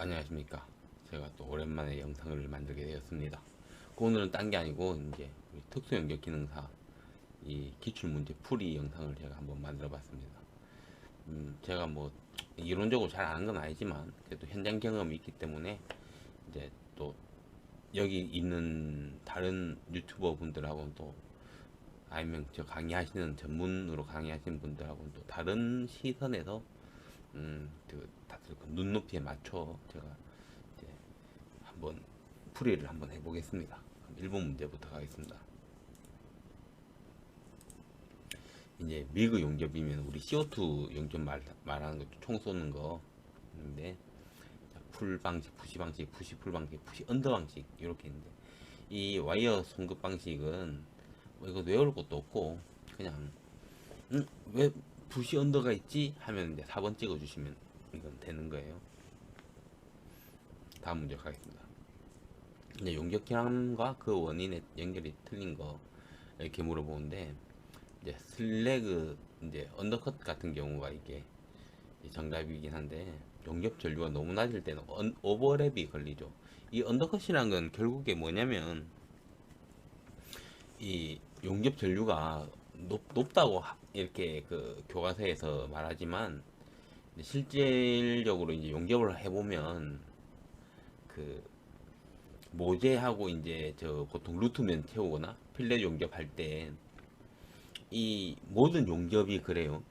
안녕하십니까. 제가 또 오랜만에 영상을 만들게 되었습니다. 오늘은 딴 게 아니고 이제 우리 특수 연결 기능사 이 기출 문제 풀이 영상을 제가 한번 만들어 봤습니다. 제가 뭐 이론적으로 잘 아는 건 아니지만 그래도 현장 경험이 있기 때문에 이제 또 여기 있는 다른 유튜버 분들하고는 또 아니면 저 강의하시는 전문으로 강의하시는 분들하고는 또 다른 시선에서 다들 그 눈높이에 맞춰 제가 이제 한번 풀이를 한번 해보겠습니다. 1번 문제부터 가겠습니다. 이제 미그 용접이면 우리 CO2 용접 말하는 거 총 쏘는 거인데 풀 방식, 푸시 방식, 푸시 풀 방식, 푸시 언더 방식 이렇게 있는데 이 와이어 송급 방식은 뭐 이거 외울 것도 없고 그냥 왜 푸시 언더가 있지 하면 이제 4번 찍어주시면 이건 되는 거예요. 다음 문제 가겠습니다. 이제 용접기함과 그 원인의 연결이 틀린 거 이렇게 물어보는데 이제 슬래그 이제 언더컷 같은 경우가 이게 정답이긴 한데 용접 전류가 너무 낮을 때는 오버랩이 걸리죠. 이 언더컷이란 건 결국에 뭐냐면 이 용접 전류가 높다고 이렇게 그 교과서에서 말하지만 실질적으로 이제 용접을 해보면 그 모재하고 이제 저 보통 루트면 채우거나 필렛 용접할 때 이 모든 용접이 그래요.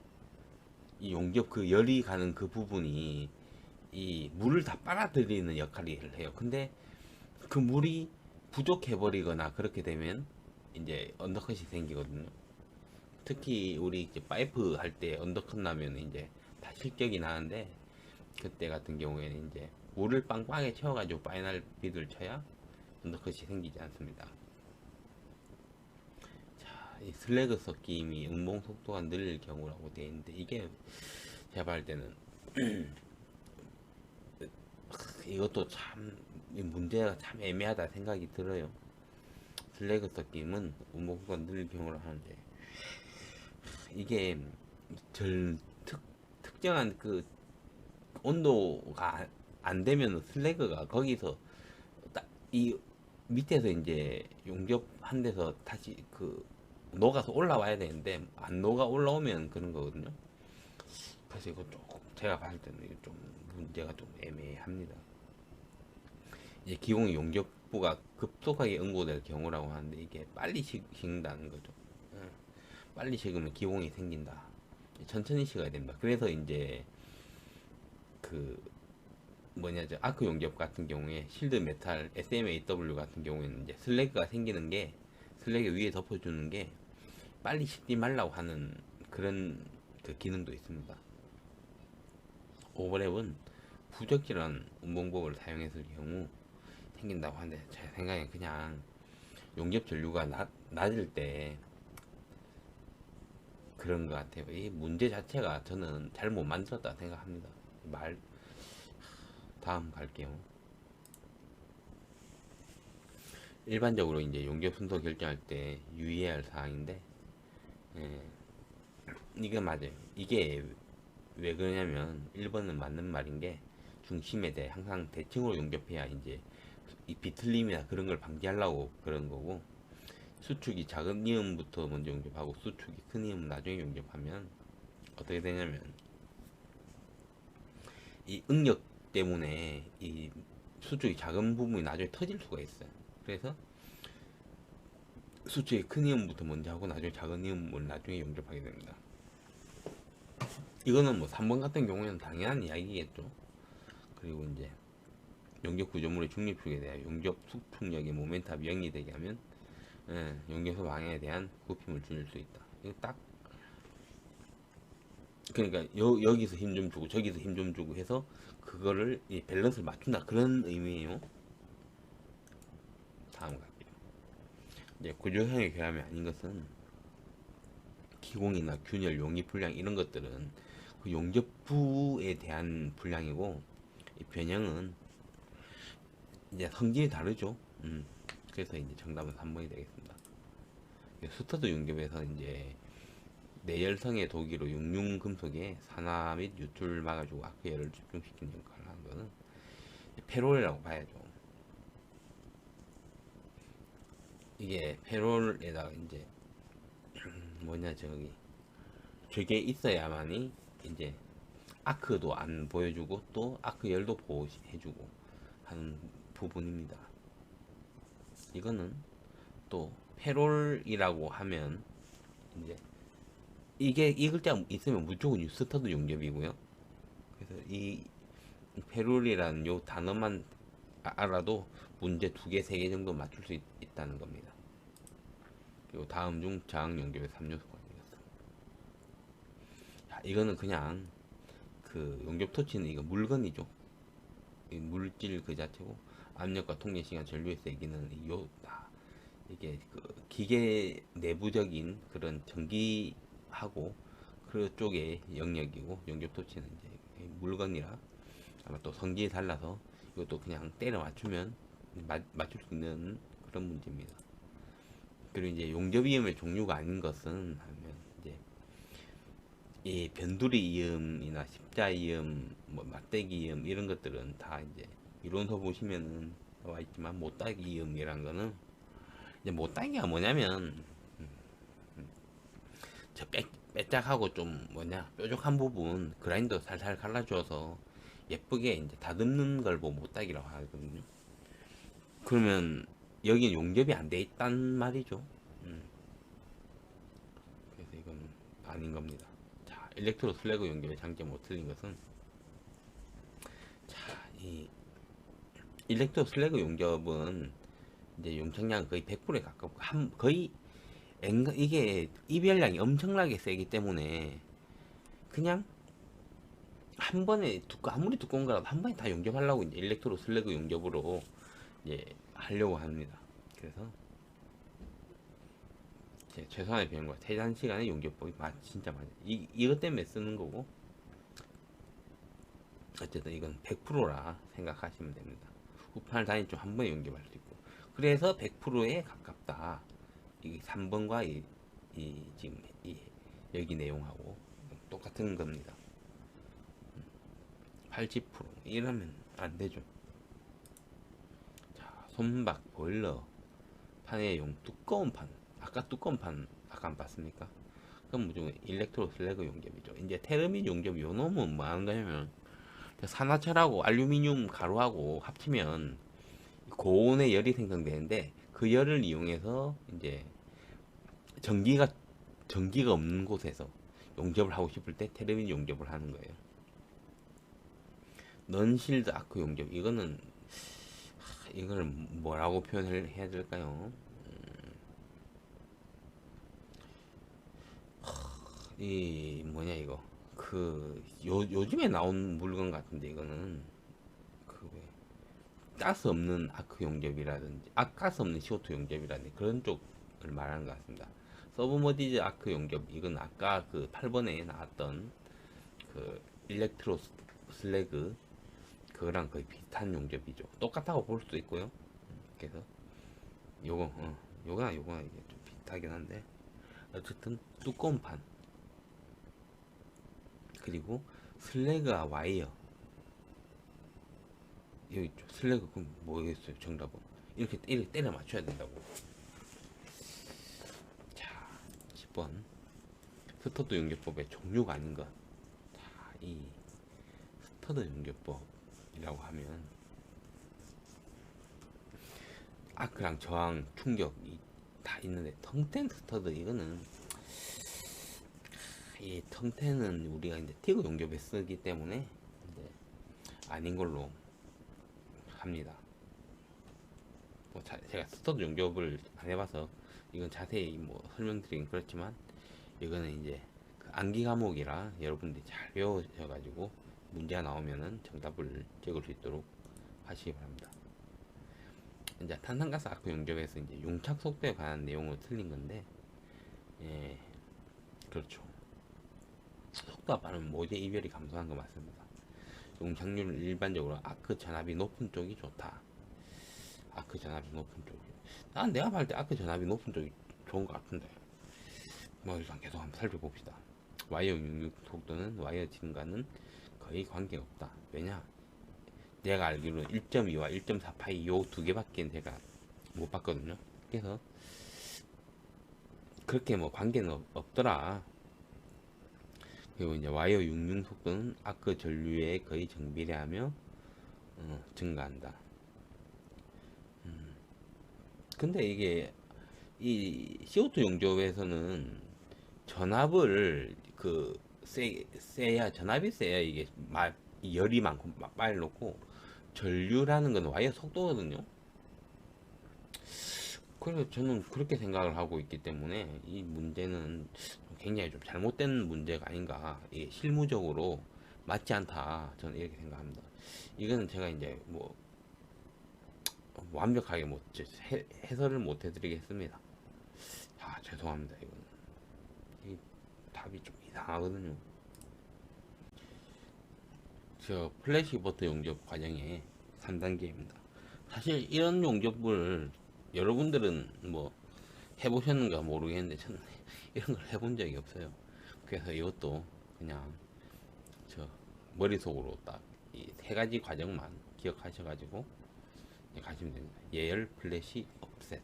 이 용접 그 열이 가는 그 부분이 이 물을 다 빨아들이는 역할을 해요. 근데 그 물이 부족해 버리거나 그렇게 되면 이제 언더컷이 생기거든요. 특히 우리 이제 파이프 할 때 언더컷 나면 이제 다 실격이 나는데 그때 같은 경우에는 이제 물을 빵빵하게 채워가지고 파이널 빗을 쳐야 언더컷이 생기지 않습니다. 자, 이 슬래그 섞임이 음봉 속도가 느릴 경우라고 되어 있는데 이게 제가 볼 때는 이것도 참 문제가 참 애매하다 생각이 들어요. 슬래그 섞임은 음봉 속도가 느릴 경우라 하는데 이게 특정한 그 온도가 안 되면 슬래그가 거기서 이 밑에서 이제 용접한 데서 다시 그 녹아서 올라와야 되는데 안 녹아 올라오면 그런 거거든요. 그래서 이거 조금 제가 봤을 때는 이거 좀 문제가 좀 애매합니다. 이제 기공 용접부가 급속하게 응고될 경우라고 하는데 이게 빨리 식는다는 거죠. 예. 빨리 식으면 기공이 생긴다. 천천히 식어야 됩니다. 그래서 이제 그 뭐냐 저 아크 용접 같은 경우에 실드 메탈 SMAW 같은 경우에는 이제 슬래그가 생기는 게 슬래그 위에 덮어주는 게 빨리 식지 말라고 하는 그런 그 기능도 있습니다. 오버랩은 부적절한 운봉법을 사용했을 경우 생긴다고 하는데 제 생각엔 그냥 용접 전류가 낮을 때 그런 것 같아요. 이 문제 자체가 저는 잘못 만들었다 생각합니다. 다음 갈게요. 일반적으로 이제 용접 순서 결정할 때 유의해야 할 사항인데, 예, 이게 맞아요. 이게 왜 그러냐면 1번은 맞는 말인 게 중심에 대해 항상 대칭으로 용접해야 이제 이 비틀림이나 그런 걸 방지하려고 그런 거고, 수축이 작은 이음부터 먼저 용접하고 수축이 큰 이음 나중에 용접하면 어떻게 되냐면 이 응력 때문에 이 수축이 작은 부분이 나중에 터질 수가 있어요. 그래서 수축이 큰 이음부터 먼저 하고 나중에 작은 이음을 나중에 용접하게 됩니다. 이거는 뭐 3번 같은 경우에는 당연한 이야기겠죠. 그리고 이제 용접 구조물의 중립축에 대한 용접 수축력의 모멘텀이 0이 되게 하면 용접소 방향에 대한 굽힘을 줄일 수 있다. 이거 딱 그러니까 여기서 힘 좀 주고 저기서 힘 좀 주고 해서 그거를 이 밸런스를 맞춘다 그런 의미예요. 다음 갈게요. 이제 구조형의 결함이 아닌 것은 기공이나 균열, 용입 불량 이런 것들은 그 용접부에 대한 불량이고 이 변형은 이제 성질이 다르죠. 그래서 이제 정답은 3번이 되겠습니다. 스터드 용접에서 이제 내열성의 도기로 육륜 금속에 산화 및 유출을 막아주고 아크열을 집중시키는 역할을 하는 거는 페롤이라고 봐야죠. 이게 페롤에다가 이제 뭐냐 저게 있어야만이 이제 아크도 안 보여주고 또 아크 열도 보호해주고 하는 부분입니다. 이거는 또 페롤이라고 하면 이제 이게 이 글자 있으면 무조건 뉴스터드 용접이고요. 그래서 이 페롤이라는 요 단어만 알아도 문제 2개, 3개 정도 맞출 수 있다는 겁니다. 그리고 다음 중 저항 용접의 3요소가 되겠습니다. 이거는 그냥 그 용접 토치는 이거 물건이죠. 물질 그 자체고 압력과 통제 시간 전류의 세기는 이게 그 기계 내부적인 그런 전기하고 그쪽의 영역이고 용접 토치는 이제 물건이라 아마 또 성질이 달라서 이것도 그냥 때려 맞추면 맞출 수 있는 그런 문제입니다. 그리고 이제 용접 이음의 종류가 아닌 것은 하면 이제 이 변두리 이음이나 십자 이음, 뭐 맞대기 이음 이런 것들은 다 이제 이론서 보시면은 나와 있지만 못따기 이음이란 거는 이제 못따기가 뭐냐면 저 빼짝하고 좀 뾰족한 부분 그라인더 살살 갈라줘서 예쁘게 이제 다듬는 걸 보고 못따기라고 하거든요. 그러면 여기는 용접이 안 돼 있단 말이죠. 그래서 이건 아닌 겁니다. 자, 일렉트로 슬래그 용접의 장점 못 틀린 것은 자, 이 일렉트로 슬래그 용접은 이제 용착량 거의 100%에 가깝고 거의 이게 이별량이 엄청나게 세기 때문에 그냥 한 번에 아무리 두꺼운 거라도 한 번에 다 용접하려고 이제 일렉트로 슬래그 용접으로 이제 하려고 합니다. 그래서 최소한의 비용과 최단 시간의 용접법이 진짜 많아요. 이것 때문에 쓰는 거고 어쨌든 이건 100%라 생각하시면 됩니다. 후판을 단위쪽 한 번에 용접할 수 있고 그래서 100%에 가깝다. 이 3번과 지금 여기 내용하고 똑같은 겁니다. 80% 이러면 안 되죠. 자, 손박 보일러 판에용 두꺼운 판. 아까 두꺼운 판 아까 안 봤습니까? 그럼 무조건 일렉트로 슬래그 용접이죠. 이제 테르민 용접 요 놈은 뭐 하는 거냐면 산화철하고 알루미늄 가루하고 합치면 고온의 열이 생성되는데 그 열을 이용해서 이제 전기가 없는 곳에서 용접을 하고 싶을 때 테르민 용접을 하는 거예요. 넌실드 아크 용접 이거는 이걸 뭐라고 표현을 해야 될까요? 이 뭐냐 이거 요즘에 나온 물건 같은데 이거는 그 가스 없는 아크 용접이라든지 가스 없는 CO2 용접이라든지 그런 쪽을 말하는 것 같습니다. 서브머디즈 아크 용접 이건 아까 그 8번에 나왔던 그 일렉트로 슬래그 그거랑 거의 비슷한 용접이죠. 똑같다고 볼 수도 있고요. 그래서 요거나 이게 좀 비슷하긴 한데 어쨌든 두꺼운 판 그리고 슬래그와 와이어 여기 있죠. 슬래그 그럼 뭐겠어요? 정답은 이렇게 때려 맞춰야 된다고. 자, 10번 스터드 용접법의 종류가 아닌 것. 자, 이 스터드 용접법이라고 하면 아크랑 저항, 충격이 다 있는데 텅텐 스터드 이거는 이 텅텐은 우리가 이제 티그 용접에 쓰기 때문에 이제 아닌 걸로 합니다. 뭐 제가 스터드 용접을 안 해봐서 이건 자세히 뭐 설명드리긴 그렇지만 이거는 이제 그 암기 과목이라 여러분들이 잘 배우셔가지고 문제가 나오면은 정답을 적을 수 있도록 하시기 바랍니다. 이제 탄산가스 아크 용접에서 이제 용착 속도에 관한 내용으로 틀린 건데, 예, 그렇죠. 속도가 빠르면 모재 이별이 감소한 거 맞습니다. 용착률은 일반적으로 아크 전압이 높은 쪽이 좋다. 아크 전압이 높은 쪽이. 내가 봤을 때 아크 전압이 높은 쪽이 좋은 것 같은데. 뭐 일단 계속 한번 살펴봅시다. 와이어 용육 속도는 와이어 진과는 거의 관계가 없다. 왜냐? 내가 알기로는 1.2와 1.4 파이 요 두 개밖에 제가 못 봤거든요. 그래서 그렇게 뭐 관계는 없더라. 그리고 이제 와이어 육륜 속도는 아크 전류에 거의 정비례하며 증가한다. 근데 이게 이 CO2 용접에서는 전압을 세야 전압이 세야 이게 이 열이 많고 빨리 놓고 전류라는 건 와이어 속도거든요. 그래서 저는 그렇게 생각을 하고 있기 때문에 이 문제는 굉장히 좀 잘못된 문제가 아닌가. 이게 실무적으로 맞지 않다. 저는 이렇게 생각합니다. 이거는 제가 이제 뭐 완벽하게 뭐 해설을 못 해드리겠습니다. 아, 죄송합니다. 이거는 이 답이 좀 이상하거든요. 저 플래시 버터 용접 과정의 3단계입니다. 사실 이런 용접을 여러분들은 뭐 해보셨는가 모르겠는데 저는 이런 걸 해본 적이 없어요. 그래서 이것도 그냥 저 머릿속으로 딱 이 세 가지 과정만 기억하셔가지고 가시면 됩니다. 예열, 플래시, 업셋.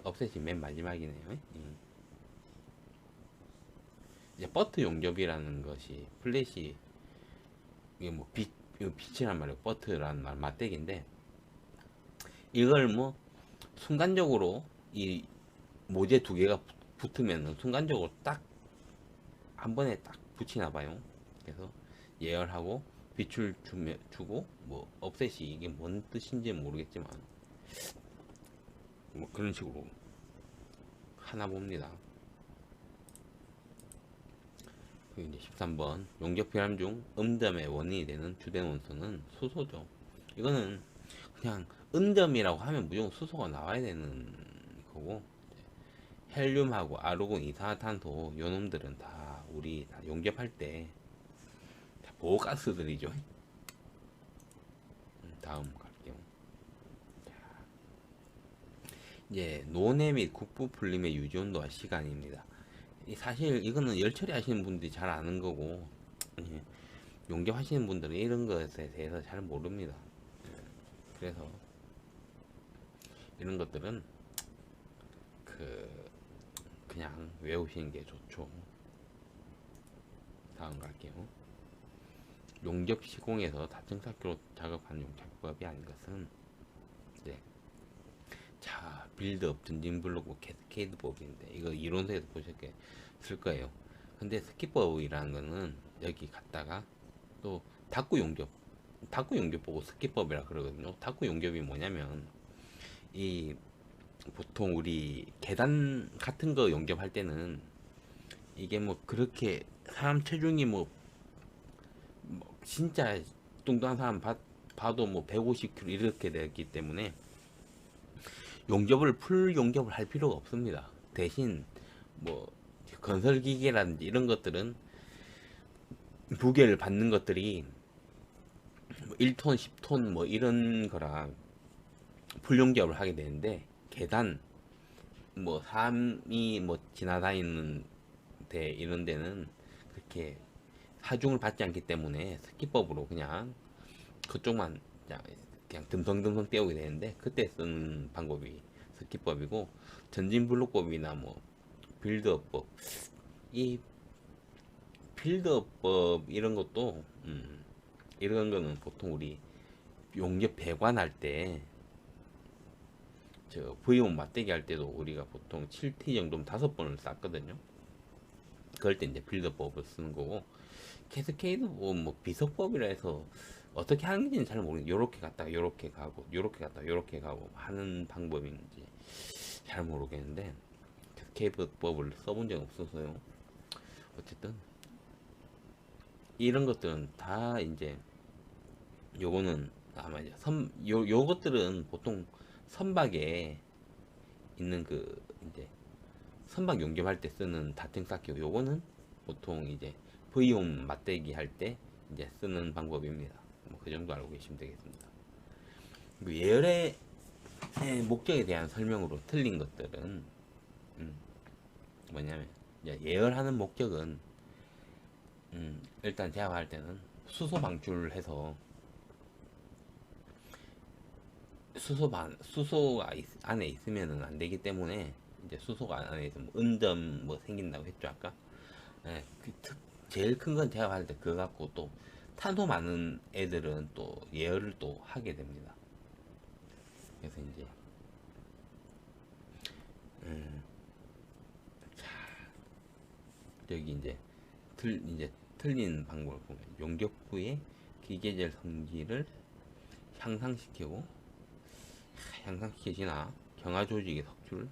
업셋이 맨 마지막이네요. 이제 버트 용접이라는 것이 플래시 이게 뭐 이거 빛이란 말이에요. 버트라는 말 맞대기인데 이걸 뭐 순간적으로 이 모재 두 개가 붙으면 순간적으로 딱 한 번에 딱 붙이나 봐요. 그래서 예열하고 빛을 주고 뭐 업셋이 이게 뭔 뜻인지 모르겠지만 뭐 그런 식으로 하나 봅니다. 그리고 이제 13번 용접 피람 중 음점의 원인이 되는 주된 원소는 수소죠. 이거는 그냥 음점이라고 하면 무조건 수소가 나와야 되는 거고 헬륨하고 아르곤, 이산화탄소 요놈들은 다 우리 다 용접할 때 보호가스들이죠. 다음 갈게요. 이제 노내 및 국부 풀림의 유지 온도와 시간입니다. 사실 이거는 열 처리하시는 분들이 잘 아는 거고 예, 용접하시는 분들은 이런 것에 대해서 잘 모릅니다. 그래서 이런 것들은 그냥 외우시는 게 좋죠. 다음 갈게요. 용접 시공에서 다층사기로 작업하는 용접법이 아닌 것은 네. 자, 빌드업, 전진 블록, 캐스케이드 법인데 이거 이론서에서 보셨을 거예요. 근데 스키법이라는 거는 여기 갔다가 또 탁구 용접 보고 스키법이라 그러거든요. 탁구 용접이 뭐냐면 이 보통 우리 계단 같은 거 용접할 때는 이게 뭐 그렇게 사람 체중이 뭐 진짜 뚱뚱한 사람 봐도 뭐 150kg 이렇게 되기 때문에 풀 용접을 할 필요가 없습니다. 대신 뭐 건설기계라든지 이런 것들은 무게를 받는 것들이 1톤, 10톤 뭐 이런 거라 풀 용접을 하게 되는데 계단 뭐 사람이 뭐 지나다니는 데 이런 데는 그렇게 하중을 받지 않기 때문에 스키법으로 그냥 그쪽만 그냥 듬성듬성 떼우게 되는데 그때 쓰는 방법이 스키법이고 전진블록법이나 뭐 빌드업법 이 빌드업법 이런 것도 이런 거는 보통 우리 용접 배관할 때 저 V온 맞대기 할 때도 우리가 보통 7T 정도면 5번을 쌌거든요. 그럴 때 이제 빌드업법을 쓰는 거고 캐스케이드 뭐 비석법이라 해서 어떻게 하는지는 잘 모르겠어요. 요렇게 갔다가 요렇게 가고 요렇게 갔다가 요렇게 가고 하는 방법인지 잘 모르겠는데 캐스케이드법을 써본 적이 없어서요. 어쨌든 이런 것들은 다 이제 요거는 아마 이제 요것들은 보통 선박에 있는 이제 선박 용접할 때 쓰는 다탱 쌓기고 요거는 보통 이제 V홈 맞대기 할 때 이제 쓰는 방법입니다. 뭐 그 정도 알고 계시면 되겠습니다. 예열의 목적에 대한 설명으로 틀린 것들은 뭐냐면 예열하는 목적은 일단 제가 할 때는 수소 방출을 해서 수소가 안에 있으면은 안 되기 때문에 이제 수소가 안에 있으면 은점 뭐 생긴다고 했죠 아까. 예, 제일 큰 건 제가 봤을 때 그거 갖고 또 탄소 많은 애들은 또 예열을 또 하게 됩니다. 그래서 이제 음, 여기 이제 틀린 방법을 보면 용접 후에 기계절 성질을 향상시키고 향상시키지나 경화 조직의 석출을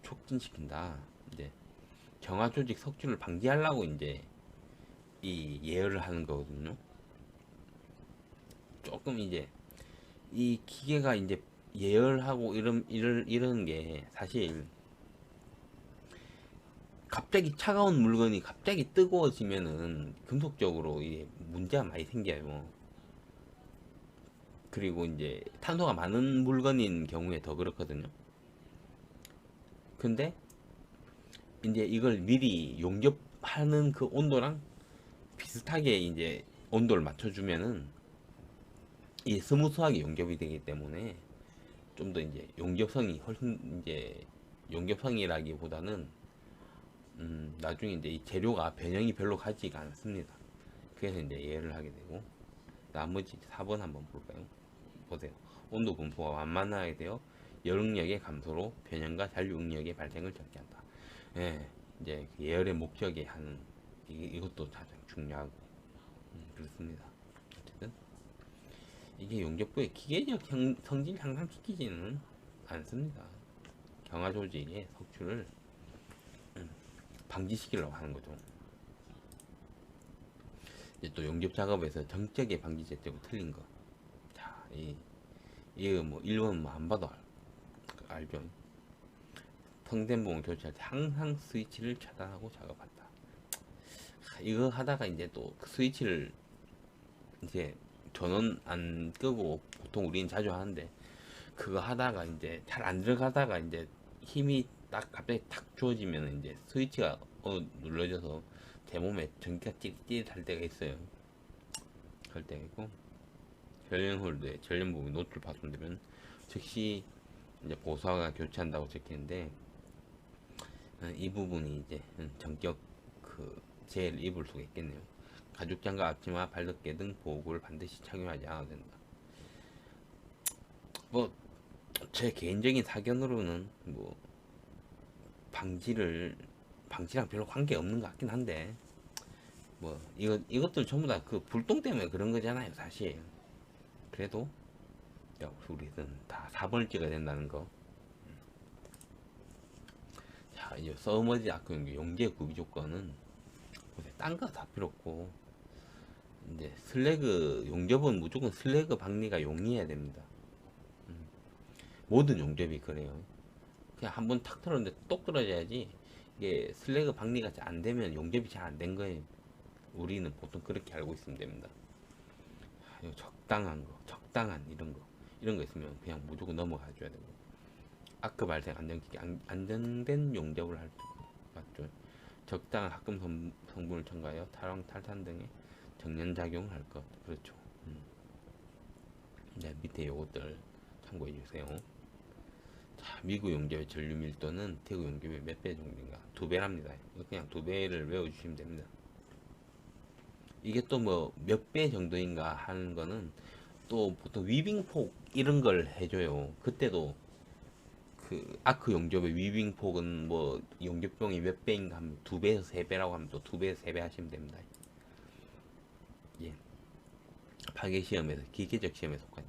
촉진시킨다. 이제 경화 조직 석출을 방지하려고 이제 이 예열을 하는 거거든요. 조금 이제 이 기계가 이제 예열하고 이런 게 사실 갑자기 차가운 물건이 갑자기 뜨거워지면은 금속적으로 이게 문제가 많이 생겨요. 그리고 이제 탄소가 많은 물건인 경우에 더 그렇거든요. 근데 이제 이걸 미리 용접하는 그 온도랑 비슷하게 이제 온도를 맞춰주면은 이게 스무스하게 용접이 되기 때문에 좀 더 이제 용접성이 훨씬 이제 용접성이라기보다는 나중에 이제 이 재료가 변형이 별로 가지가 않습니다. 그래서 이제 예열을 하게 되고 나머지 4번 한번 볼까요? 보세요. 온도 분포가 완만하게 되어 여력의 감소로 변형과 잔류 응력의 발생을 적게 한다. 예, 이제 그 예열의 목적에 하는 이것도 가장 중요하고 그렇습니다. 어쨌든 이게 용접부의 기계적 성질 향상시키지는 않습니다. 경화 조직의 석출을 방지시키려고 하는 거죠. 이제 또 용접 작업에서 정적의 방지제 때문에 틀린 거. 자, 이거 뭐 1번 뭐 안 봐도 알죠. 통된 부분 교체할 때 항상 스위치를 차단하고 작업한다. 이거 하다가 이제 또 그 스위치를 이제 전원 안 끄고 보통 우리는 자주 하는데 그거 하다가 이제 잘 안 들어가다가 이제 힘이 딱 갑자기 탁 주어지면 이제 스위치가 눌러져서 제 몸에 전기가 찌릿찌릿할 때가 있어요. 그럴 때가 있고 전련 홀드에 전련 부분 노출 파손되면 즉시 이제 보수화가 교체한다고 적히는데 이 부분이 이제 전격 그 재해를 입을 수가 있겠네요. 가죽 장갑 앞치마 발덮개 등 보호구를 반드시 착용하지 않아도 된다. 뭐 제 개인적인 사견으로는 뭐 방지랑 별로 관계 없는 것 같긴 한데 뭐 이것들 전부 다 그 불똥 때문에 그런 거잖아요 사실. 그래도 우리는 다 4번을 찍어야 된다는 거. 자 이제 서머지 아크 용재 구비 조건은 딴 거 다 필요 없고 이제 슬래그 용접은 무조건 슬래그 박리가 용이해야 됩니다. 모든 용접이 그래요. 그냥 한번 탁 털었는데 똑 떨어져야지. 이게 슬래그 박리가 안 되면 용접이 잘 안 된 거예요. 우리는 보통 그렇게 알고 있으면 됩니다. 적당한 거, 적당한 이런 거 있으면 그냥 무조건 넘어가 줘야 되고. 아크 발생 안정기기 안정된 용접을 할 때 맞죠? 적당한 합금 성분을 첨가하여 탈황 탈탄 등의 정연작용을 할 것. 그렇죠. 네, 밑에 요것들 참고해 주세요. 자, 미국 용접의 전류 밀도는 대구 용접의 몇 배 정도인가? 2배랍니다. 그냥 2배를 외워주시면 됩니다. 이게 또 뭐 몇 배 정도인가 하는 거는 또 보통 위빙폭 이런 걸 해줘요. 그때도 그 아크 용접의 위빙폭은 뭐 용접병이 몇 배인가 하면 2배에서 3배라고 하면 또 2배에서 3배 하시면 됩니다. 예. 파괴 시험에서 기계적 시험에 속하는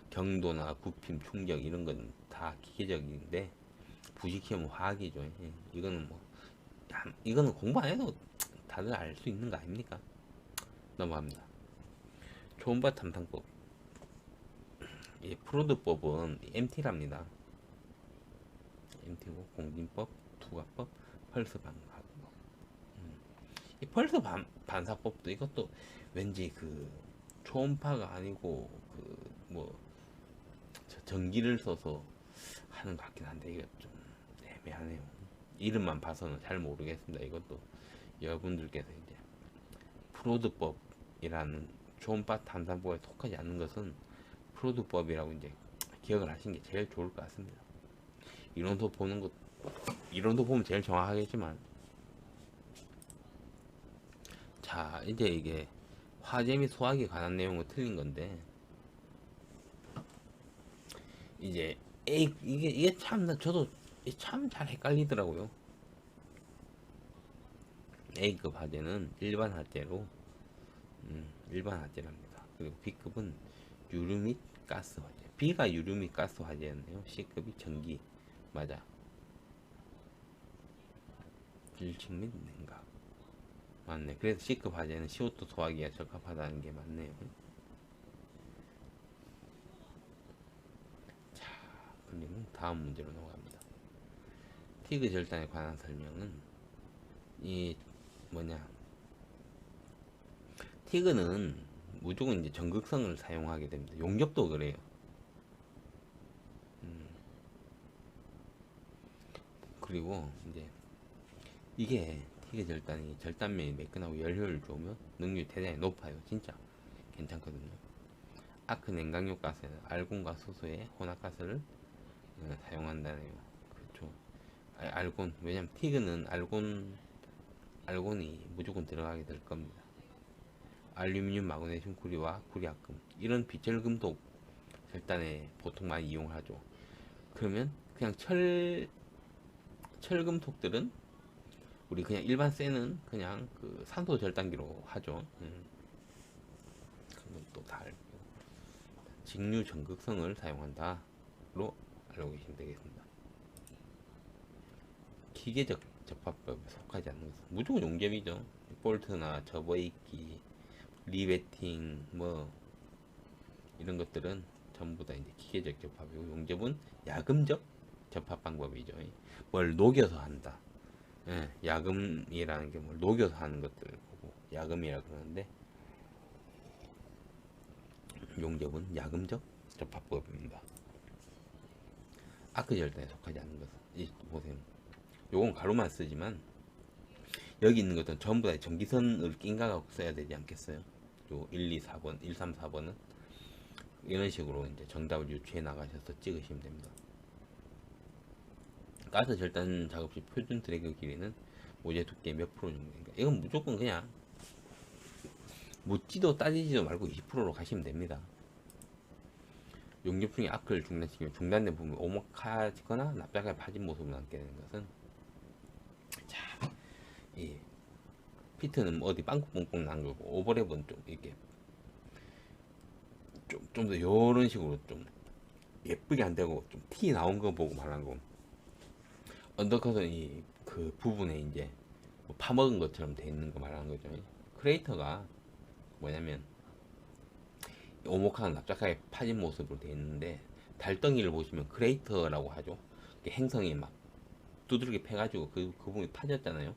경도나 부품, 충격 이런 건 다 기계적인데 부식 시험은 화학이죠. 예. 이거는 뭐 이거는 공부 안 해도 다들 알 수 있는 거 아닙니까? 넘어갑니다. 초음파 탐상법. 이 프로드법은 MT랍니다. MT고 공진법, 투과법, 펄스 반사법. 이 펄스 반사법도 이것도 왠지 그 초음파가 아니고 그 뭐 전기를 써서 하는 것 같긴 한데 이거 좀 애매하네요. 이름만 봐서는 잘 모르겠습니다. 이것도 여러분들께서 이제 프로드법이라는 초음파 탐상법에 속하지 않는 것은 프로드법이라고 이제 기억을 하시는 게 제일 좋을 것 같습니다. 이론도 보는 것, 이론도 보면 제일 정확하겠지만, 자, 이제 이게 화재 및 소화기에 관한 내용은 틀린 건데, 이제 이게 참 저도 참 잘 헷갈리더라고요. A급 화재는 일반 화재로 일반 화재랍니다. 그리고 B급은 유류 및 가스 화재. B가 유류 및 가스 화재였네요. C급이 전기. 맞아. 질식 및 냉각. 맞네. 그래서 C급 화재는 CO2 소화기가 적합하다는 게 맞네요. 자, 그리고 다음 문제로 넘어갑니다. 티그 절단에 관한 설명은 이 뭐냐, 티그는 무조건 이제 전극성을 사용하게 됩니다. 용접도 그래요. 그리고 이제 이게 티그 절단이 절단면이 매끈하고 열효율 좋으면 능률이 대단히 높아요. 진짜 괜찮거든요. 아크 냉각용 가스에는 알곤과 수소의 혼합가스를 사용한다네요. 그렇죠. 알곤, 왜냐면 티그는 알곤이 무조건 들어가게 될 겁니다. 알루미늄, 마그네슘, 구리와 구리합금, 이런 비철금속 절단에 보통 많이 이용하죠. 그러면 그냥 철금속들은 우리 그냥 일반 쇠는 그냥 그 산소 절단기로 하죠. 그건 또 다 알고. 직류 전극성을 사용한다로 알고 계시면 되겠습니다. 기계적 접합법에 속하지 않는 것은 무조건 용접이죠. 볼트나 접어있기, 리베팅 뭐 이런 것들은 전부 다 이제 기계적 접합이고, 용접은 야금적 접합 방법이죠. 뭘 녹여서 한다. 예, 야금이라는 게 뭘 녹여서 하는 것들을 보고 야금이라 그러는데, 용접은 야금적 접합법입니다. 아크 절단에 속하지 않는 것은 이 보세요. 요건 가로만 쓰지만 여기 있는 것들은 전부 다 전기선을 낀가가 써야 되지 않겠어요? 요 1, 2, 4번, 1, 3, 4번은 이런 식으로 이제 정답을 유추해 나가셔서 찍으시면 됩니다. 가스 절단 작업 시 표준 드래그 길이는 모재 두께 몇 프로 정도인가? 이건 무조건 그냥 묻지도 따지지도 말고 20%로 가시면 됩니다. 용접 중에 아크를 중단시키면 중단된 부분이 오목하거나 납작하게 파진 모습을 남게 되는 것은, 자, 이 피트는 뭐 어디 빵꾸 뽕뽕 난 거고, 오버랩은 좀 이렇게 좀 더 요런 식으로 좀 예쁘게 안 되고 좀 티 나온 거 보고 말한 거. 언더컷은 이 그 부분에 이제 뭐 파먹은 것처럼 돼 있는 거 말하는 거죠. 크레이터가 뭐냐면 오목하고 납작하게 파진 모습으로 돼 있는데, 달덩이를 보시면 크레이터라고 하죠. 행성이 막 두드러기 패가지고 그 부분이 파졌잖아요.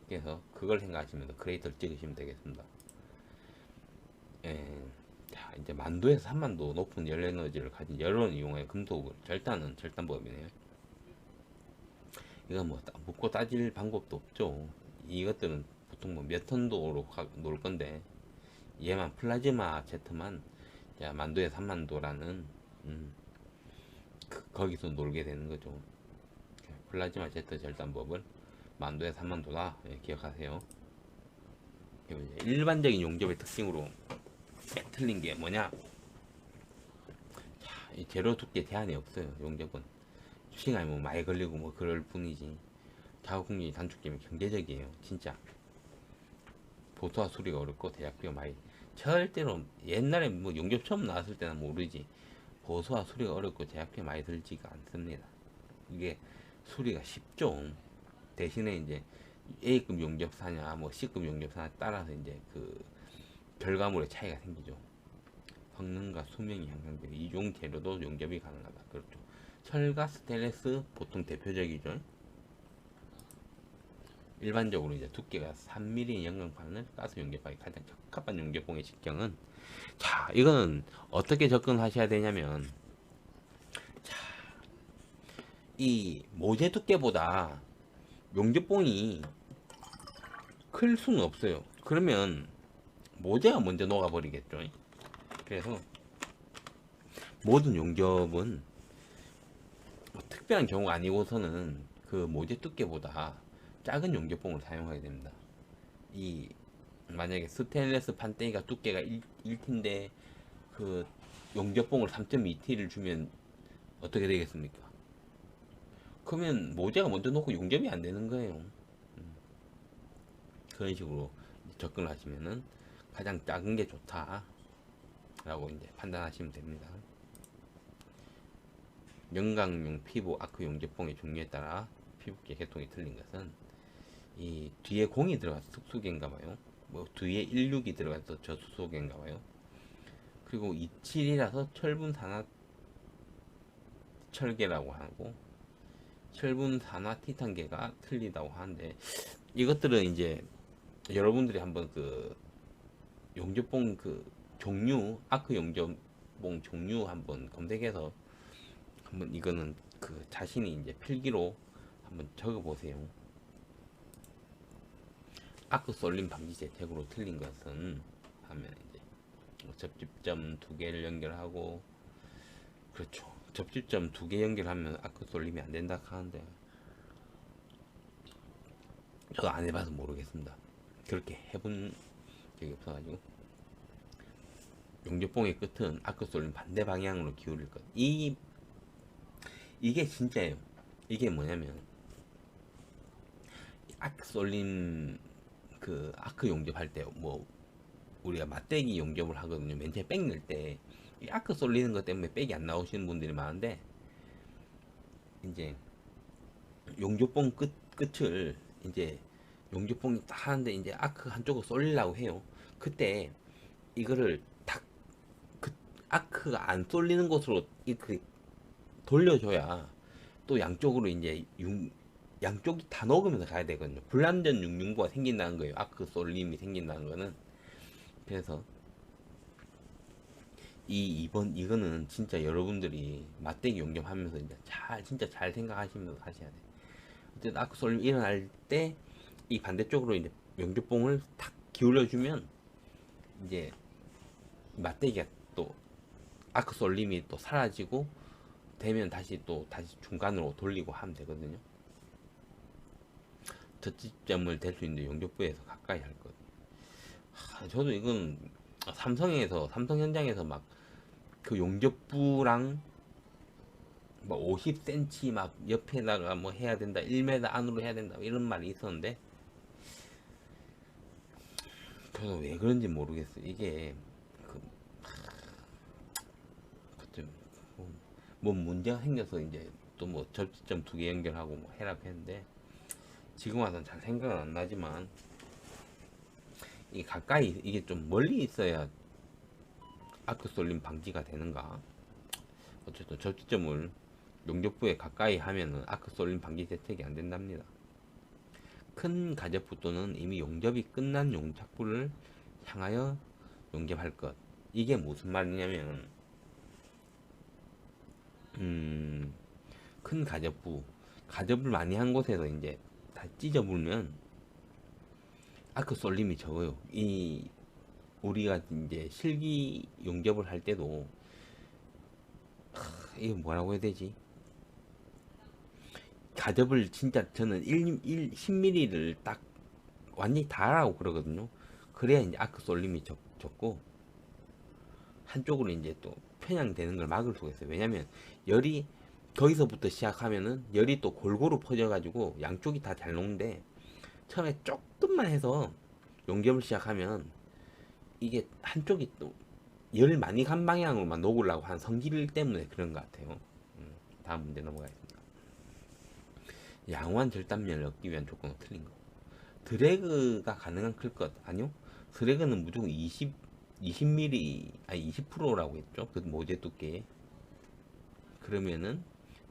그래서 그걸 생각하시면서 크레이터를 찍으시면 되겠습니다. 자, 이제 만도에서 3만도 높은 열 에너지를 가진 열원을 이용하여 금속을 절단은 절단법이네요. 이건 뭐 묻고 따질 방법도 없죠. 이것들은 보통 뭐 몇 톤도로 놓을 건데, 얘만 플라즈마 제트만 자, 만도에 3만도라는 거기서 놀게 되는 거죠. 플라즈마 제트 절단법을 만도에 3만도다 기억하세요. 일반적인 용접의 특징으로 틀린 게 뭐냐? 자, 이 재료 두께 제한이 없어요. 용접은 시간이 뭐 많이 걸리고 뭐 그럴 뿐이지, 작업 공정이 단축되면 경제적이에요. 진짜 보수와 수리가 어렵고 제작비가 많이, 절대로 옛날에 뭐 용접 처음 나왔을 때는 모르지, 보수와 수리가 어렵고 제작비가 많이 들지가 않습니다. 이게 수리가 쉽죠. 대신에 이제 A급 용접사냐 뭐 C급 용접사냐 따라서 이제 그 결과물의 차이가 생기죠. 성능과 수명이 향상되고 이종 재료도 용접이 가능하다. 그렇죠. 철과 스테인리스 보통 대표적이죠. 일반적으로 이제 두께가 3mm 연광판을 가스 용접하기 가장 적합한 용접봉의 직경은, 자, 이거는 어떻게 접근하셔야 되냐면, 자, 이 모재 두께보다 용접봉이 클 수는 없어요. 그러면 모재가 먼저 녹아버리겠죠. 그래서 모든 용접은 뭐 특별한 경우가 아니고서는 그 모재 두께보다 작은 용접봉을 사용하게 됩니다. 이 만약에 스테인레스 판때기가 두께가 1T인데 그 용접봉을 3.2T를 주면 어떻게 되겠습니까? 그러면 모재가 먼저 놓고 용접이 안 되는 거예요. 그런 식으로 접근을 하시면은 가장 작은 게 좋다라고 이제 판단하시면 됩니다. 영광용 피부 아크 용접봉의 종류에 따라 피부계 계통이 틀린 것은 이 뒤에 공이 들어가서 특수계인가 봐요. 뭐 뒤에 16이 들어가서 저수소계인가 봐요. 그리고 27이라서 철분 산화 철계라고 하고 철분 산화 티탄계가 틀리다고 하는데 이것들은 이제 여러분들이 한번 그 용접봉 그 종류 아크 용접봉 종류 한번 검색해서 한번 이거는 그 자신이 이제 필기로 한번 적어보세요. 아크 쏠림 방지 재택으로 틀린 것은 하면 이제 접집점 두 개를 연결하고 그렇죠. 접집점 두 개 연결하면 아크 쏠림이 안 된다 하는데 저도 안 해봐서 모르겠습니다. 그렇게 해본 적이 없어가지고 용접봉의 끝은 아크 쏠림 반대 방향으로 기울일 것. 이게 진짜예요. 이게 뭐냐면 아크 쏠림 그 아크 용접할 때 뭐 우리가 맞대기 용접을 하거든요. 맨 처음에 백 넣을 때 이 아크 쏠리는 것 때문에 백이 안 나오시는 분들이 많은데 이제 용접봉 끝을 이제 용접봉이 딱 하는데 이제 아크 한쪽을 쏠리려고 해요. 그때 이거를 딱 그 아크가 안 쏠리는 곳으로 이렇게 돌려줘야 또 양쪽으로 이제 양쪽이 다 녹으면서 가야 되거든요. 불완전 융융부가 생긴다는 거예요. 아크 쏠림이 생긴다는 거는. 그래서 이거는 진짜 여러분들이 맞대기 용접하면서 이제 진짜 잘 생각하시면서 하셔야 돼요. 어쨌든 아크 쏠림 일어날 때 이 반대쪽으로 이제 용접봉을 탁 기울여주면 이제 맞대기가 또 아크 쏠림이 또 사라지고 되면 다시 중간으로 돌리고 하면 되거든요. 저지점을 댈 수 있는 용접부에서 가까이 할 것. 저도 이건 삼성 현장에서 막 그 용접부랑 뭐 50cm 막 옆에다가 뭐 해야 된다, 1m 안으로 해야 된다 이런 말이 있었는데 저는 왜 그런지 모르겠어요. 이게 그좀 뭐 문제가 생겨서 이제 또 뭐 접지점 두 개 연결하고 뭐 해라 했는데 지금 와서는 잘 생각은 안 나지만 이 가까이 이게 좀 멀리 있어야 아크 쏠림 방지가 되는가. 어쨌든 접지점을 용접부에 가까이 하면은 아크 쏠림 방지 대책이 안 된답니다. 큰 가접부 또는 이미 용접이 끝난 용착부를 향하여 용접할 것. 이게 무슨 말이냐면 큰 가접을 많이 한 곳에서 이제 다 찢어불면 아크 쏠림이 적어요. 우리가 이제 실기 용접을 할 때도 이거 뭐라고 해야 되지? 가접을 진짜 저는 10mm를 딱 완전히 다 하라고 그러거든요. 그래야 이제 아크 쏠림이 적고 한쪽으로 이제 또 편향되는 걸 막을 수가 있어요. 왜냐면 열이 거기서부터 시작하면은 열이 또 골고루 퍼져가지고 양쪽이 다 잘 녹는데 처음에 조금만 해서 용접을 시작하면 이게 한쪽이 또 열 많이 간 방향으로만 녹으려고 한 성질 때문에 그런 것 같아요. 다음 문제 넘어가겠습니다. 양호한 절단면을 얻기 위한 조건은 틀린 거. 드래그가 가능한 클 것. 아니요. 드래그는 무조건 20mm, 아니 20%라고 했죠. 그 모재 두께. 그러면은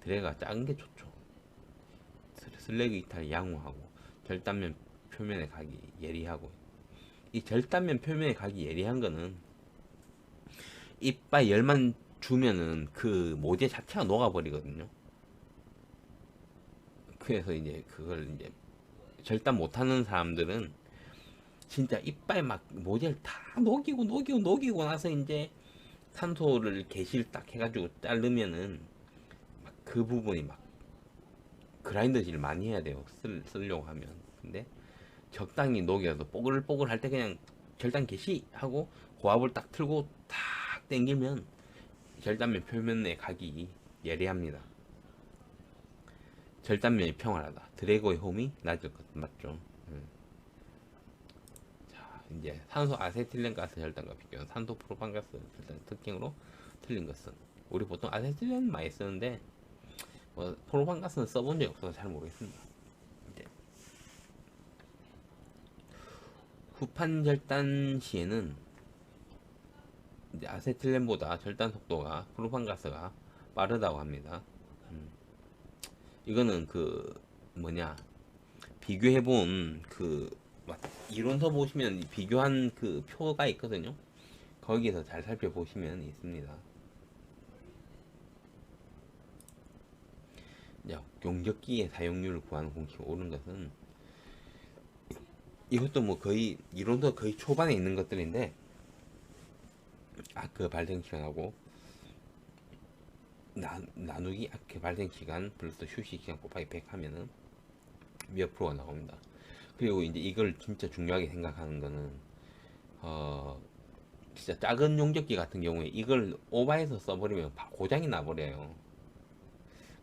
드래그가 작은 게 좋죠. 슬래그 이탈 양호하고 절단면 표면에 가기 예리하고. 이 절단면 표면에 가기 예리한 거는 이빨 열만 주면은 그 모재 자체가 녹아버리거든요. 그래서 이제 그걸 이제 절단 못하는 사람들은 진짜 이빨 막 모재를 다 녹이고 나서 이제 산소를 개시를 딱 해가지고 자르면은 막 그 부분이 막 그라인더질 많이 해야 돼요. 쓰려고 하면. 근데 적당히 녹여서 뽀글뽀글 할 때 그냥 절단 개시 하고 고압을 딱 틀고 탁 당기면 절단면 표면에 각이 예리합니다. 절단면이 평활하다. 드래그의 홈이 낮을 것 맞죠? 자, 이제 산소 아세틸렌가스 절단과 비교한 산소 프로판가스 절단 특징으로 틀린 것은 우리 보통 아세틸렌 많이 쓰는데 뭐 프로판가스는 써본 적이 없어서 잘 모르겠습니다. 이제 후판 절단 시에는 이제 아세틸렌보다 절단 속도가 프로판가스가 빠르다고 합니다. 이거는 그 뭐냐 비교해본 이론서 보시면 비교한 그 표가 있거든요. 거기에서 잘 살펴보시면 있습니다. 이제 용접기의 사용률을 구하는 공식이 옳은 것은 이것도 뭐 거의 이론서 거의 초반에 있는 것들인데 아크 발생 시간하고 나누기 아크 발생 시간 플러스 휴식 시간 곱하기 100 하면은 몇 프로가 나옵니다. 그리고 이제 이걸 진짜 중요하게 생각하는 거는 진짜 작은 용접기 같은 경우에 이걸 오버해서 써버리면 고장이 나버려요.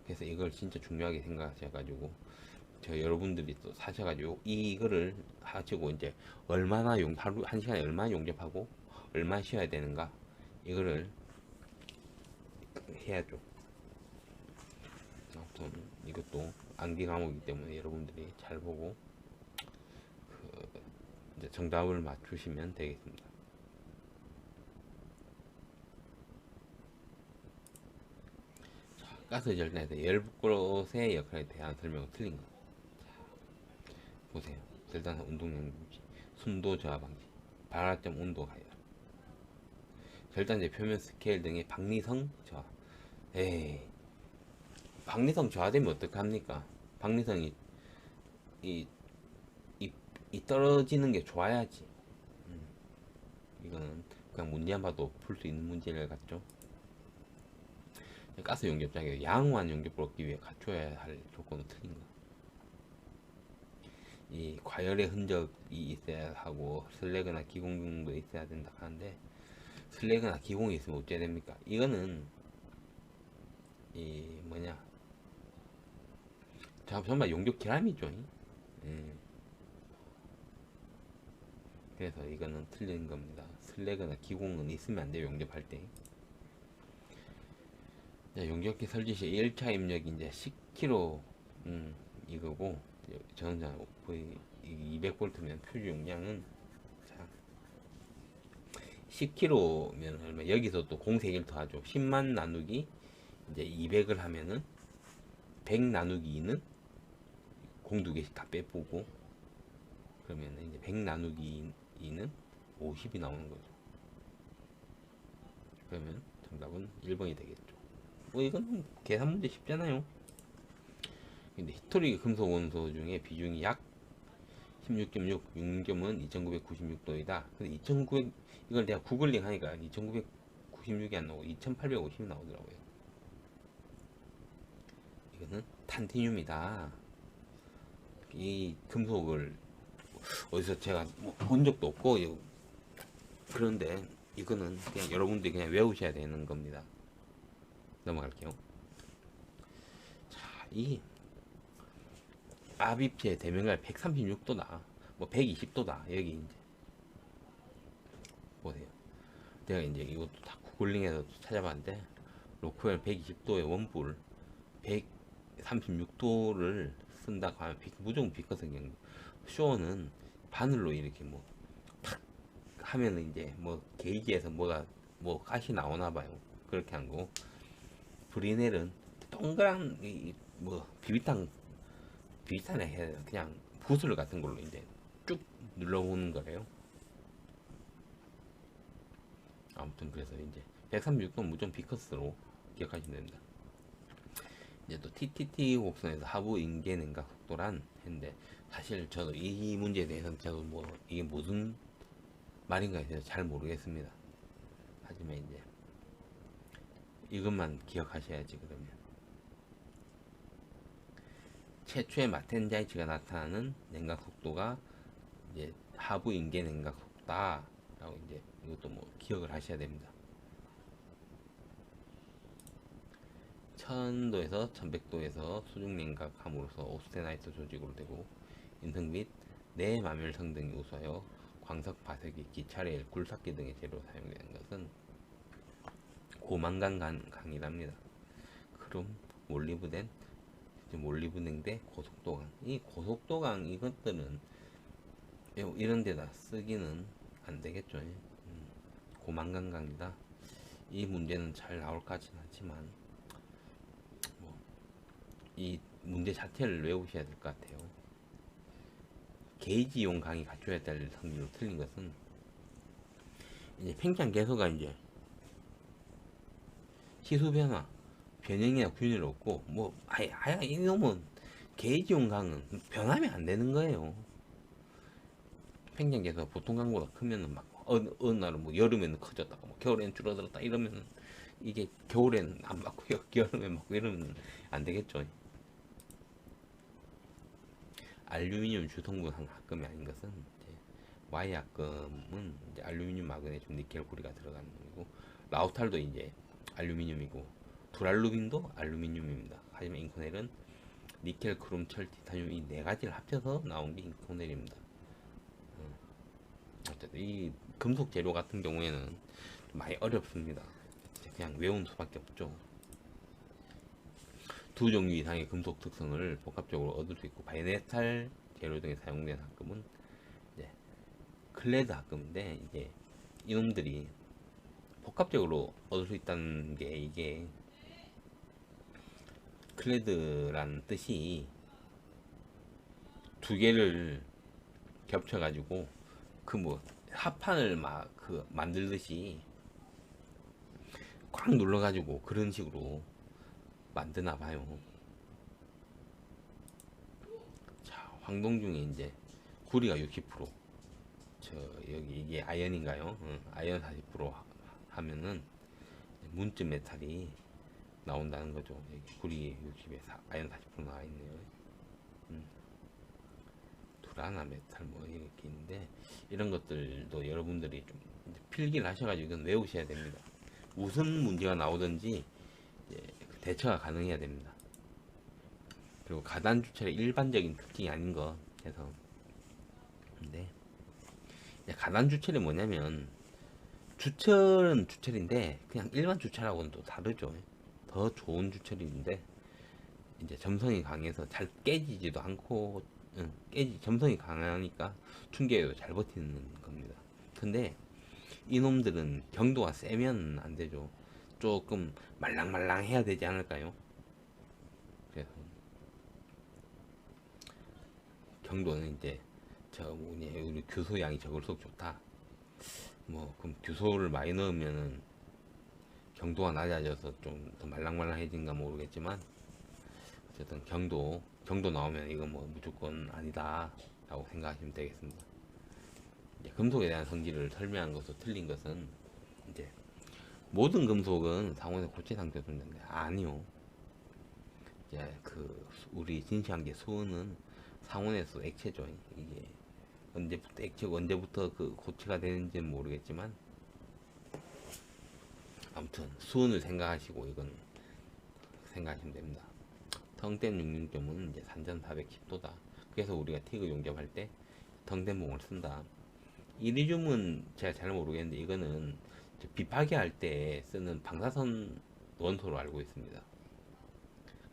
그래서 이걸 진짜 중요하게 생각하셔가지고 여러분들이 또 사셔가지고 이거를 하시고 이제 하루 한 시간에 얼마나 용접하고 얼마 쉬어야 되는가 이거를 해야죠. 아무튼 이것도 암기 과목이기 때문에 여러분들이 잘 보고 이제 정답을 맞추시면 되겠습니다. 자, 가스 절단에서 열그릇의 역할에 대한 설명은 틀린 것. 보세요. 절단사 운동량 유지, 순도 저하 방지, 발화점 온도 가열, 절단제 표면 스케일 등의 박리성 저하. 에이, 박리성 저하되면 어떡합니까? 박리성이 이, 이 떨어지는 게 좋아야지. 이거는 그냥 문제만 봐도 풀 수 있는 문제를 같죠. 가스 용접장에 양호한 용접을 얻기 위해 갖춰야 할 조건은 틀린 거. 이 과열의 흔적이 있어야 하고 슬래그나 기공도 있어야 된다 하는데 슬래그나 기공이 있으면 어째야 됩니까? 이거는 이 뭐냐 정말 용접 결함이죠. 예. 그래서 이거는 틀린 겁니다. 슬래그나 기공은 있으면 안 돼요. 용접할 때. 자, 용접기 설치 시 1차 입력이 이제 10kg 이거고 전자 200V면 표준 용량은 자 10kg면 얼마 여기서 또 공세기를 더하죠. 10만 나누기 이제 200을 하면은 100 나누기 2는 공 두 개씩 다 빼보고 그러면 이제 100 나누기 2는 50이 나오는 거죠. 그러면 정답은 1번이 되겠죠. 뭐 이건 계산 문제 쉽잖아요. 근데 히토리 금속 원소 중에 비중이 약 16.6, 6점은 2996도이다. 근데 2900 이걸 내가 구글링 하니까 2996이 안 나오고 2850이 나오더라고요. 이거는 탄티늄이다. 이 금속을 어디서 제가 뭐본 적도 없고 그런데 이거는 그냥 여러분들이 그냥 외우셔야 되는 겁니다. 넘어갈게요. 자, 이 압입체 대면갈 136도다. 뭐 120도다. 여기 이제 보세요. 내가 이제 이것도 다 구글링해서 찾아봤는데 로크웰 120도의 원뿔 136도를 쓴다고 하면 무조건 비커스 경고. 쇼어는 바늘로 이렇게 뭐 탁 하면은 이제 뭐 게이지에서 뭐 가시 나오나 봐요. 그렇게 한 거. 브리넬은 동그란 뭐 비비탄에 해야 그냥 붓을 같은 걸로 이제 쭉 눌러보는 거래요. 아무튼 그래서 이제 136도 무조건 비커스로 기억하시면 됩니다. 이제 또 TTT 곡선에서 하부 인계 냉각 속도란 했는데 사실 저도 이 문제에 대해서는 저도 뭐 이게 무슨 말인가에 대해서 잘 모르겠습니다. 하지만 이제 이것만 기억하셔야지. 그러면 최초의 마텐자이츠가 나타나는 냉각 속도가 이제 하부 인계 냉각 속도다라고 이제 이것도 뭐 기억을 하셔야 됩니다. 1000도에서 1100도에서 수중 냉각함으로써 옵스테나이트 조직으로 되고 인성 및 내마멸성 등이 우수하여 광석 파쇄기, 기차레일, 굴삭기 등의 재료로 사용되는 것은 고망간 강이랍니다. 크롬, 몰리브덴, 몰리브덴 대 고속도강. 이 고속도강 이것들은 이런 데다 쓰기는 안 되겠죠. 고망간 강이다. 이 문제는 잘 나올까지는 않지만 뭐, 이 문제 자체를 외우셔야 될 것 같아요. 게이지용 강이 갖춰야 될 성질로 틀린 것은 이제 팽창 개수가 이제 시수 변화, 변형이나 균일 없고 뭐 하여 이놈은 게이지용 강은 변하면 안 되는 거예요. 팽창 개수가 보통 강보다 크면은 막 어느 날은 뭐 여름에는 커졌다가 뭐 겨울에는 줄어들었다 이러면은 이게 겨울에는 안 맞고 여름에 맞고 이러면 안 되겠죠. 알루미늄 주성분 합금이 아닌 것은 이제 Y 합금은 이제 알루미늄, 마그네슘, 니켈, 구리가 들어가는 거고, 라우탈도 이제 알루미늄이고, 두랄루빈도 알루미늄입니다. 하지만 인코넬은 니켈, 크롬, 철, 티타늄 이 네 가지를 합쳐서 나온 게 인코넬입니다. 어쨌든 이 금속 재료 같은 경우에는 좀 많이 어렵습니다. 그냥 외운 수밖에 없죠. 두 종류 이상의 금속 특성을 복합적으로 얻을 수 있고, 바이메탈 재료 등에 사용된 합금은 이제 클레드 합금인데, 이제 이놈들이 복합적으로 얻을 수 있다는 게, 이게 클레드란 뜻이 두 개를 겹쳐가지고 그 뭐 합판을 막 그 만들듯이 꽉 눌러가지고 그런 식으로 만드나 봐요. 자, 황동 중에 이제 구리가 60%, 저 여기 이게 아연인가요? 아연 40% 하면은 문점 메탈이 나온다는 거죠. 여기 구리 60에 아연 40% 나와 있네요. 두라나 메탈 뭐 이렇게 있는데, 이런 것들도 여러분들이 좀 필기를 하셔가지고 이건 외우셔야 됩니다. 무슨 문제가 나오든지 대처가 가능해야 됩니다. 그리고 가단 주철의 일반적인 특징이 아닌 거 해서. 근데 가단 주철이 뭐냐면, 주철은 주철인데 그냥 일반 주철하고는 또 다르죠. 더 좋은 주철인데 이제 점성이 강해서 잘 깨지지도 않고, 점성이 강하니까 충격에도 잘 버티는 겁니다. 근데 이놈들은 경도가 세면 안 되죠. 조금 말랑말랑 해야 되지 않을까요? 그래서 경도는 이제 우리 규소 양이 적을수록 좋다. 뭐 그럼 규소를 많이 넣으면은 경도가 낮아져서 좀 더 말랑말랑해진가 모르겠지만, 어쨌든 경도 나오면 이건 뭐 무조건 아니다 라고 생각하시면 되겠습니다. 이제 금속에 대한 성질을 설명한 것으로 틀린 것은, 이제 모든 금속은 상온에서 고체 상태로 존재하는데 아니요. 이제 우리 진시황제 수은은 상온에서 액체죠. 이게 언제부터 액체고 언제부터 그 고체가 되는지는 모르겠지만, 아무튼 수은을 생각하시고 이건 생각하시면 됩니다. 텅댐 66점은 이제 3410도다. 그래서 우리가 티그 용접할 때 텅댐봉을 쓴다. 이리듐은 제가 잘 모르겠는데, 이거는 비파괴 할 때 쓰는 방사선 원소로 알고 있습니다.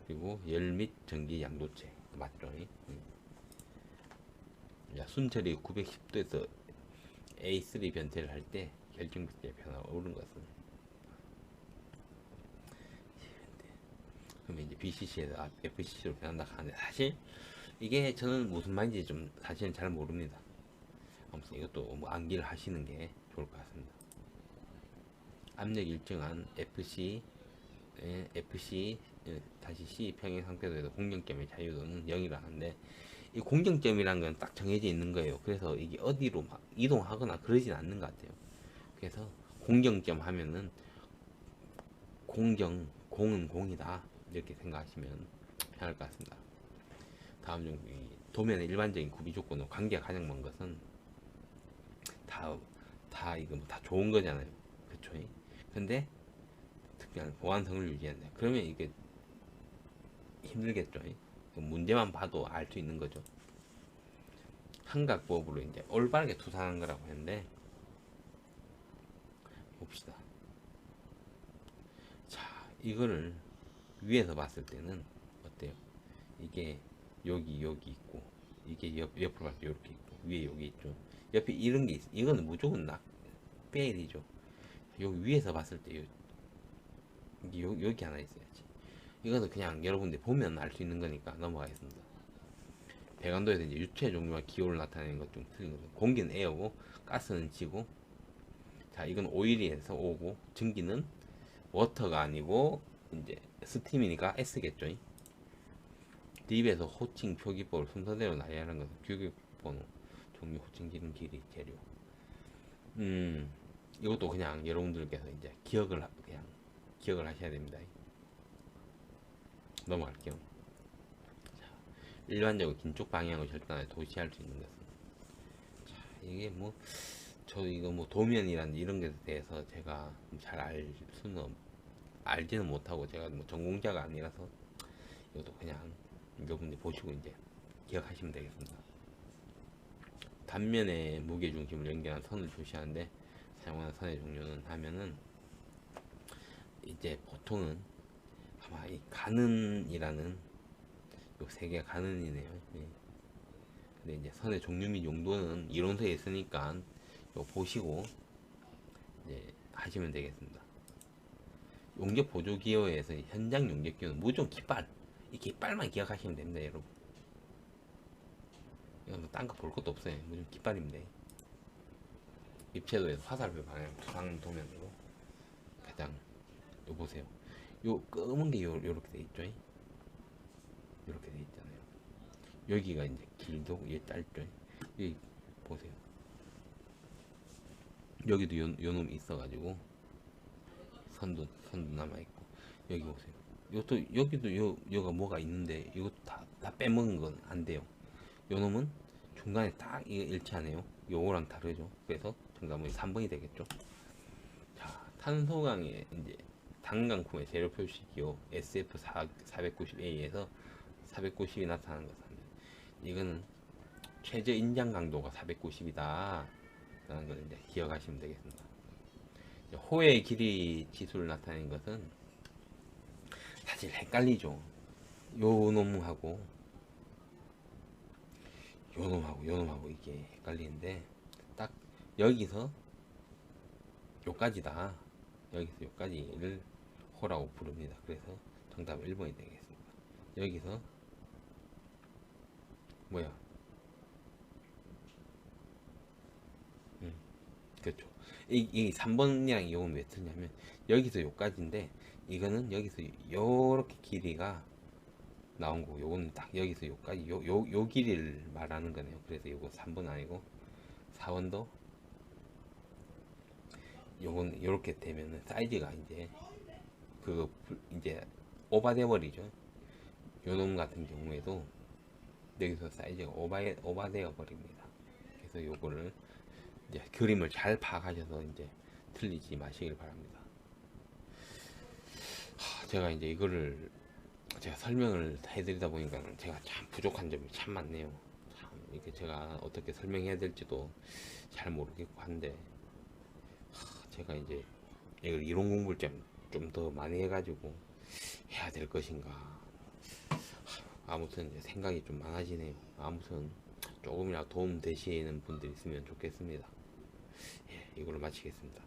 그리고 열 및 전기 양도체 맞죠? 순철이 910도에서 A3 변태를 할 때 결정비트의 변화가 오른 것은, 그러면 이제 BCC에서 FCC로 변한다 하는데, 사실 이게 저는 무슨 말인지 좀 사실은 잘 모릅니다. 아무튼 이것도 뭐 암기를 하시는 게 좋을 것 같습니다. 압력 일정한 FC 다시 C 평행 상태에서 공정점의 자유도는 0이라 하는데, 이 공정점이란 건 딱 정해져 있는 거예요. 그래서 이게 어디로 막 이동하거나 그러진 않는 것 같아요. 그래서 공정점 하면은 공은 공이다 이렇게 생각하시면 편할 것 같습니다. 다음 중 도면의 일반적인 구비 조건으로 관계가 가장 먼 것은 다 이거 다 좋은 거잖아요. 그쵸? 근데 특별한 보완성을 유지한다. 그러면 이게 힘들겠죠. 문제만 봐도 알 수 있는 거죠. 삼각부업으로 이제 올바르게 투사한 거라고 했는데 봅시다. 자, 이거를 위에서 봤을 때는 어때요? 이게 여기 있고 이게 옆으로 봤을 때 이렇게 있고 위에 여기 있죠. 옆에 이런 게 있어. 이거는 무조건 페일이죠. 여기 위에서 봤을 때 여기 하나 있어야지. 이거는 그냥 여러분들 보면 알 수 있는 거니까 넘어가겠습니다. 배관도에서 이제 유체 종류와 기호를 나타내는 것 좀 틀린 거죠. 공기는 에어고 가스는 지고, 자 이건 오일이에서 오고, 증기는 워터가 아니고 이제 스팀이니까 S겠죠. 딥에서 호칭 표기법을 순서대로 나열하는 것은 규격번호, 종류, 호칭, 기능, 길이, 재료. 이것도 그냥 여러분들께서 이제 기억을 하셔야 됩니다. 넘어갈게요. 자, 일반적으로 긴쪽 방향을 절단해 도시할 수 있는 것은, 자, 이게 뭐, 저 이거 뭐 도면이란 이런 것에 대해서 제가 잘 알지는 못하고 제가 뭐 전공자가 아니라서 이것도 그냥 여러분들 보시고 이제 기억하시면 되겠습니다. 단면의 무게 중심을 연결한 선을 표시하는데 사용하는 선의 종류는 하면은 이제 보통은 아마 이 가는이라는 요 세 개가 가는이네요. 네. 근데 이제 선의 종류 및 용도는 이론서에 있으니까 요 보시고 이제 하시면 되겠습니다. 용접 보조 기호에서 현장 용접 기호는 무조건 깃발, 이 깃발만 기억하시면 됩니다, 여러분. 이건 뭐 딴 거 볼 것도 없어요. 무조건 깃발입니다. 입체도에서 화살표 방향 두상 도면으로 가장 요 보세요. 요 검은 게 요렇게 돼 있죠. 요렇게 돼 있잖아요. 여기가 이제 길고 얘 짧죠. 여기 보세요. 여기도 요 놈이 있어가지고 선도 남아있고, 여기 보세요. 요것도 여기도 요가 뭐가 있는데 이것도 다 빼먹은 건 안 돼요. 요 놈은 중간에 딱 이게 일치하네요. 요거랑 다르죠. 그래서 정답은 3번이 되겠죠. 자, 탄소강의 이제 단강품의 재료 표시 기호 SF490A에서 490이 나타나는 것은, 이거는 최저 인장 강도가 490이다 라는 걸 이제 기억하시면 되겠습니다. 호의 길이 지수를 나타내는 것은 사실 헷갈리죠. 요 놈하고 요 놈하고 이게 헷갈리는데, 딱 여기서 요까지다, 여기서 요까지를 호라고 부릅니다. 그래서 정답은 1번이 되겠습니다. 여기서 뭐야, 그렇죠. 이 3번이랑 이건 왜 틀냐면 여기서 요까지인데 이거는 여기서 요렇게 길이가 나온 거고, 요거는 딱 여기서 요까지 요 길이를 말하는 거네요. 그래서 요거 3번 아니고 4번도 요건 요렇게 되면은 사이즈가 이제 그거 이제 오버돼 버리죠. 요 놈 같은 경우에도 여기서 사이즈가 오버되어 버립니다. 그래서 요거를 이제 그림을 잘 파악하셔서 이제 틀리지 마시길 바랍니다. 제가 이제 이거를 제가 설명을 해드리다 보니까 제가 참 부족한 점이 참 많네요. 참 이게 제가 어떻게 설명해야 될지도 잘 모르겠고 한데, 제가 이제 이걸 이론 공부를 좀 더 많이 해가지고 해야 될 것인가. 아무튼 이제 생각이 좀 많아지네요. 아무튼 조금이라도 도움 되시는 분들 있으면 좋겠습니다. 예, 이걸로 마치겠습니다.